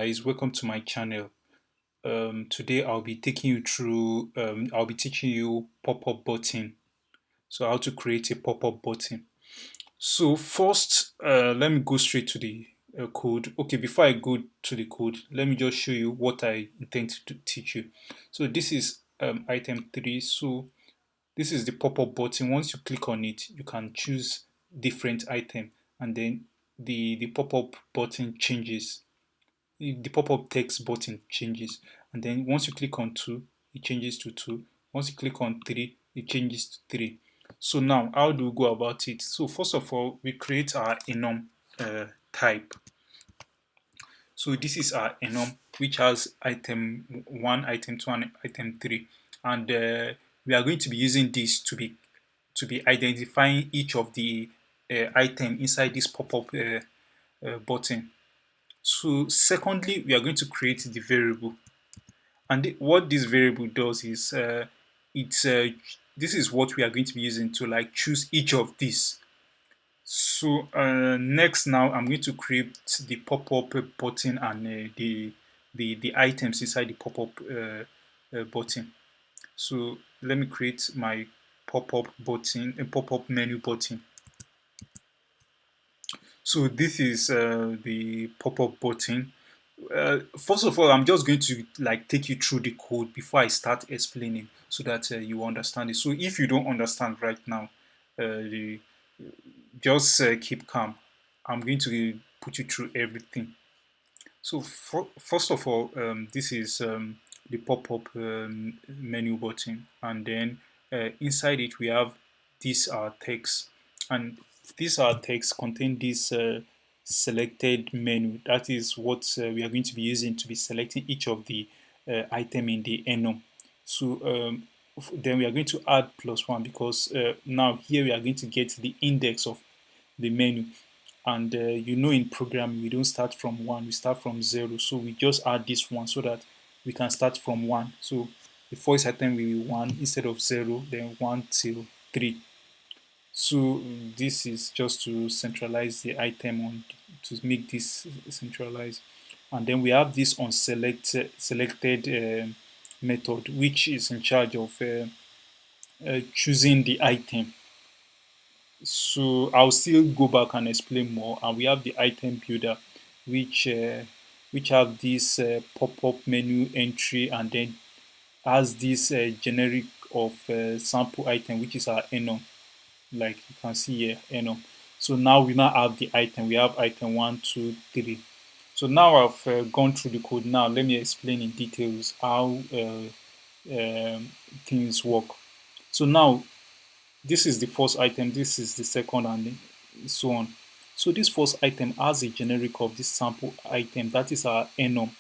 Guys, welcome to my channel. Today I'll be taking you through I'll be teaching you pop-up button. So how to create a pop-up button. So first, let me go straight to the code. Okay, before I go to the code, let me just show you what I intend to teach you. So this is item 3. So this is the pop-up button. Once you click on it, you can choose different item, and then the pop-up button changes. The pop-up text button changes, and then once you click on 2, it changes to 2. Once you click on 3, it changes to 3. So now how do we go about it? So first of all, we create our enum type. So this is our enum, which has item 1, item 2, and item 3, and we are going to be using this to be identifying each of the item inside this pop-up button. So secondly, we are going to create the variable, and what this variable does is it's this is what we are going to be using to like choose each of these. So next, now I'm going to create the pop-up button and the items inside the pop-up button. So let me create my pop-up button, a pop-up menu button. So this is the pop-up button. First of all, I'm just going to like take you through the code before I start explaining, so that you understand it. So if you don't understand right now, the, just keep calm. I'm going to put you through everything. So first of all, this is the pop-up menu button, and then inside it we have this text, and this text contain this selected menu. That is what we are going to be using to be selecting each of the item in the enum. So then we are going to add +1, because now here we are going to get the index of the menu. And in programming, we don't start from 1, we start from 0. So we just add this 1 so that we can start from 1. So the first item will be 1 instead of 0, then 1 till 3. So this is just to centralize the item, to make this centralized. And then we have this on selected method, which is in charge of choosing the item. So I'll still go back and explain more. And we have the item builder, which have this pop-up menu entry, and then has this generic of sample item, which is our enum, like you can see here, enum. So now we now have the item. We have item 1, 2, 3. So now I've gone through the code. Now let me explain in details how things work. So now this is the first item, this is the second, and so on. So this first item has a generic of this sample item, that is our enum.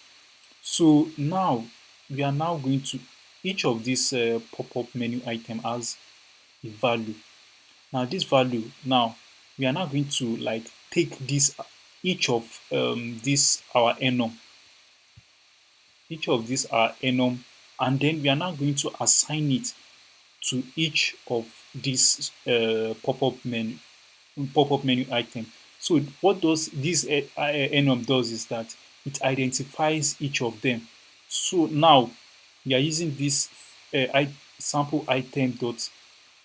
So now we are now going to, each of these pop-up menu item has a value. Now this value, now we are now going to like take this, each of this our enum, each of these our enum, and then we are now going to assign it to each of these pop-up menu item. So what does this enum does is that it identifies each of them. So now we are using this sample item dot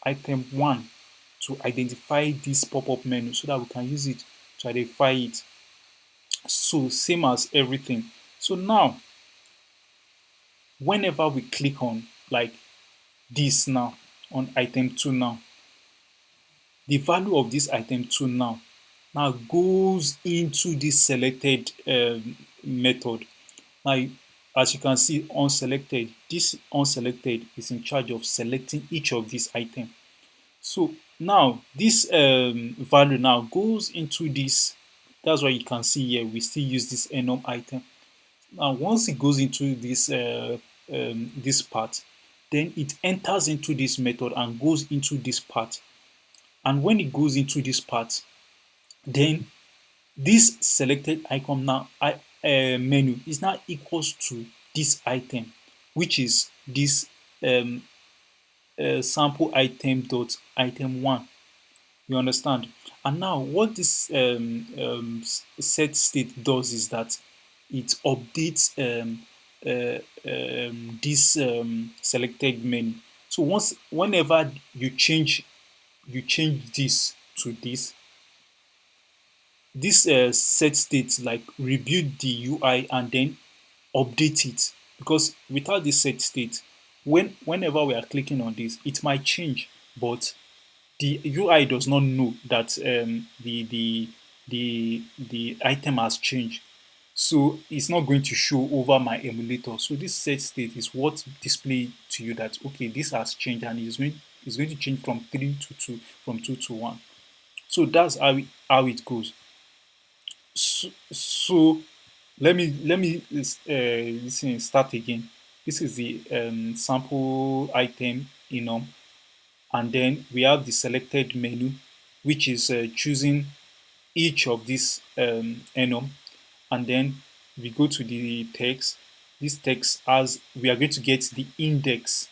item 1 to identify this pop-up menu, so that we can use it to identify it. So same as everything. So now whenever we click on like this now, on item 2 now, the value of this item 2 now goes into this selected method. Now, as you can see, unselected, this unselected is in charge of selecting each of these items. So now this value now goes into this. That's why you can see here we still use this enum item. Now once it goes into this part, then it enters into this method and goes into this part. And when it goes into this part, then this selected icon now menu is now equals to this item, which is this sample item dot item 1. You understand? And now what this set state does is that it updates this selected menu. So whenever you change this to this set state like rebuild the UI and then update it, because without this set state, whenever we are clicking on this, it might change, but the UI does not know that the item has changed. So it's not going to show over my emulator. So this set state is what display to you that okay, this has changed and it's going to change from 3 to 2, from 2 to 1. So that's how it goes. So let me listen, start again. This is the sample item enum, and then we have the selected menu, which is choosing each of these enum, and then we go to the text. This text, as we are going to get the index.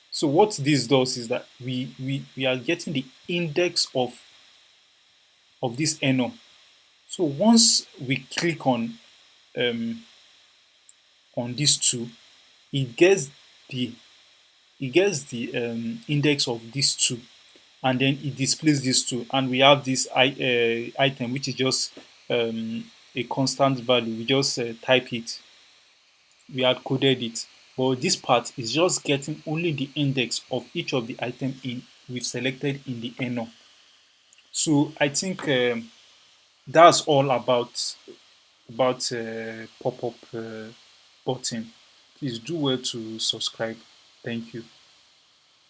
So what this does is that we are getting the index of this enum. So once we click um, on these two, it gets the index of these two, and then it displays these two, and we have this item which is just a constant value. We just type it, we had coded it, but this part is just getting only the index of each of the item in we've selected in the enum. So I think that's all about pop-up button. Please do well to subscribe. Thank you.